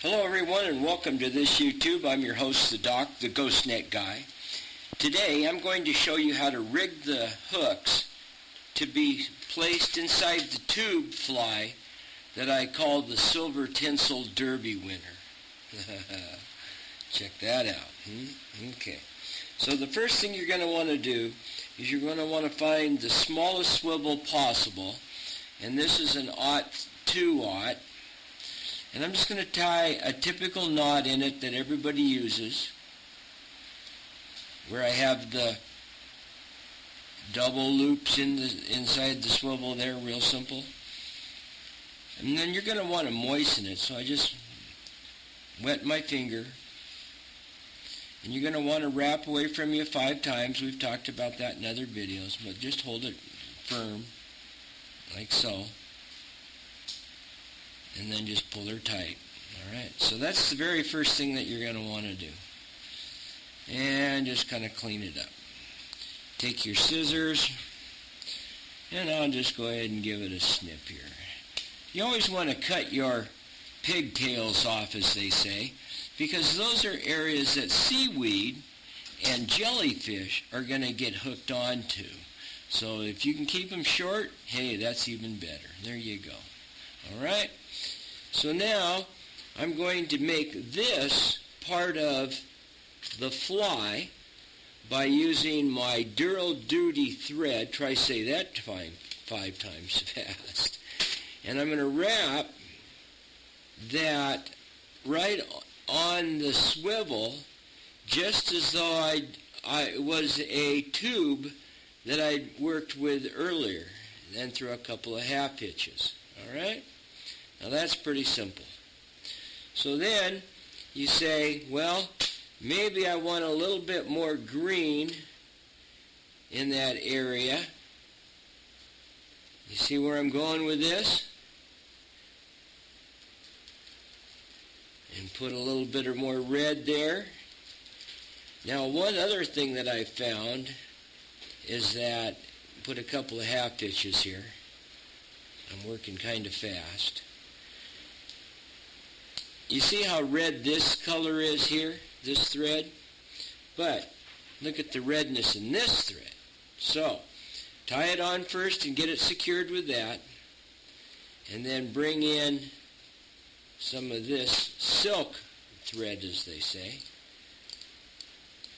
Hello everyone and welcome to this YouTube. I'm your host, the Doc, the Ghost Net Guy. Today I'm going to show you how to rig the hooks to be placed inside the tube fly that I call the Silver Tinsel Derby winner. Check that out. Okay. So the first thing you're going to want to do is you're going to want to find the smallest swivel possible, and this is an 2/0. And I'm just going to tie a typical knot in it that everybody uses, where I have the double loops inside the swivel there, real simple. And then you're going to want to moisten it, so I just wet my finger. And you're going to want to wrap away from you 5 times. We've talked about that in other videos, but just hold it firm, like so. And then just pull her tight. Alright, so that's the very first thing that you're going to want to do. And just kind of clean it up. Take your scissors, and I'll just go ahead and give it a snip here. You always want to cut your pigtails off, as they say, because those are areas that seaweed and jellyfish are going to get hooked onto. So if you can keep them short, hey, that's even better. There you go. Alright, so now I'm going to make this part of the fly by using my Dural Duty thread. Try say that 5 times fast. And I'm going to wrap that right on the swivel, just as though I was a tube that I worked with earlier, then throw a couple of half hitches. Alright? Now that's pretty simple. So then you say, well, maybe I want a little bit more green in that area. You see where I'm going with this? And put a little bit or more red there. Now one other thing that I found is that, put a couple of half hitches here. I'm working kind of fast. You see how red this color is here, this thread? But look at the redness in this thread. So tie it on first and get it secured with that, and then bring in some of this silk thread, as they say.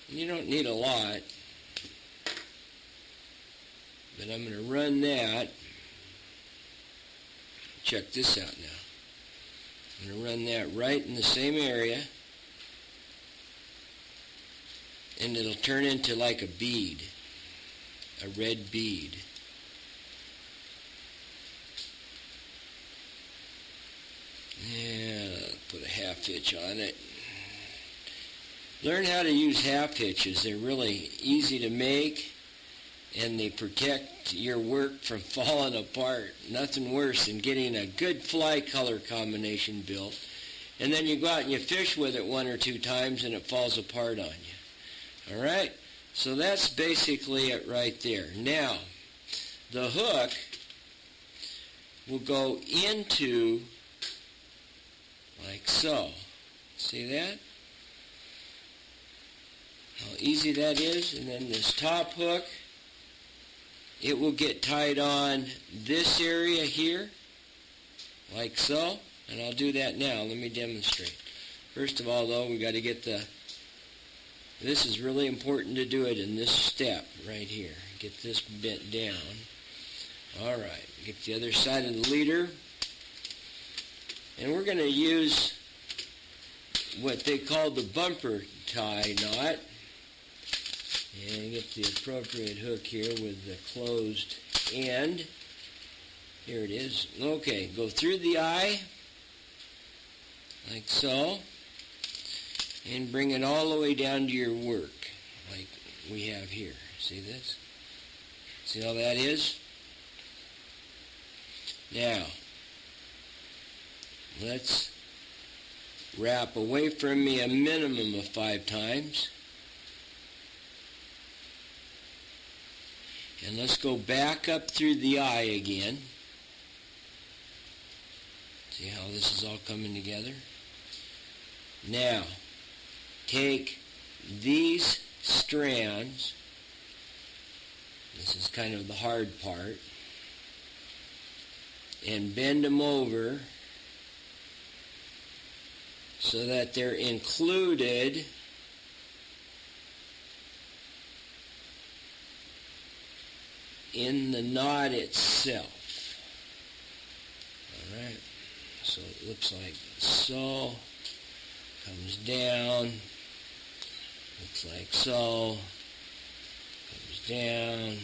And you don't need a lot, but I'm going to run that. Check this out now. I'm going to run that right in the same area, and it'll turn into like a bead, a red bead. Yeah, put a half hitch on it. Learn how to use half hitches. They're really easy to make, and they protect your work from falling apart. Nothing worse than getting a good fly color combination built, and then you go out and you fish with it 1 or 2 times and it falls apart on you. Alright? So that's basically it right there. Now, the hook will go into, like so. See that? How easy that is? And then this top hook, it will get tied on this area here, like so. And I'll do that now. Let me demonstrate. First of all, though, we got to get this is really important to do it in this step right here. Get this bent down. All right. Get the other side of the leader. And we're going to use what they call the bumper tie knot. And get the appropriate hook here with the closed end. Here it is. Okay, go through the eye, like so, and bring it all the way down to your work, like we have here. See this? See how that is? Now, let's wrap away from me a minimum of 5 times. And let's go back up through the eye again. See how this is all coming together? Now, take these strands, this is kind of the hard part, and bend them over so that they're included in the knot itself. Alright, so it looks like so, comes down, looks like so, comes down,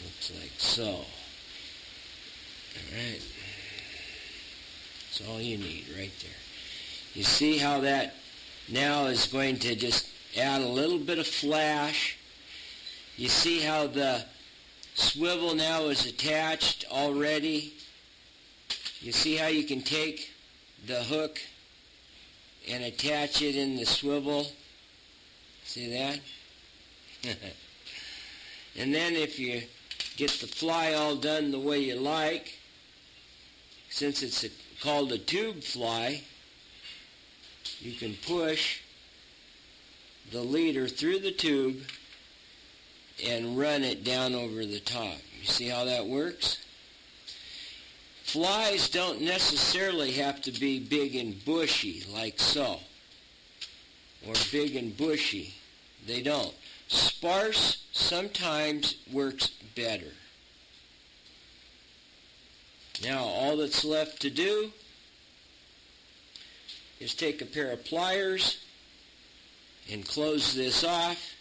looks like so. Alright, that's all you need right there. You see how that now is going to just add a little bit of flash. You see how the swivel now is attached already. You see how you can take the hook and attach it in the swivel. See that? And then if you get the fly all done the way you like, since it's called a tube fly, you can push the leader through the tube and run it down over the top. You see how that works? Flies don't necessarily have to be big and bushy like so, or big and bushy. They don't. Sparse sometimes works better. Now all that's left to do is take a pair of pliers and close this off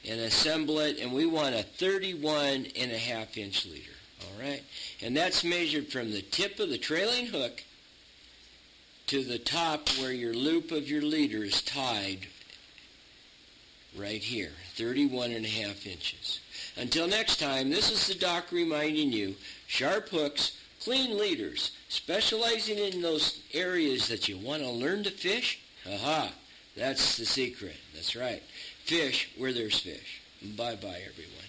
and assemble it, and we want a 31.5-inch leader. Alright? And that's measured from the tip of the trailing hook to the top where your loop of your leader is tied right here, 31.5 inches. Until next time, this is the Doc reminding you, sharp hooks, clean leaders, specializing in those areas that you want to learn to fish. Aha, that's the secret. That's right. Fish where there's fish. Bye-bye, everyone.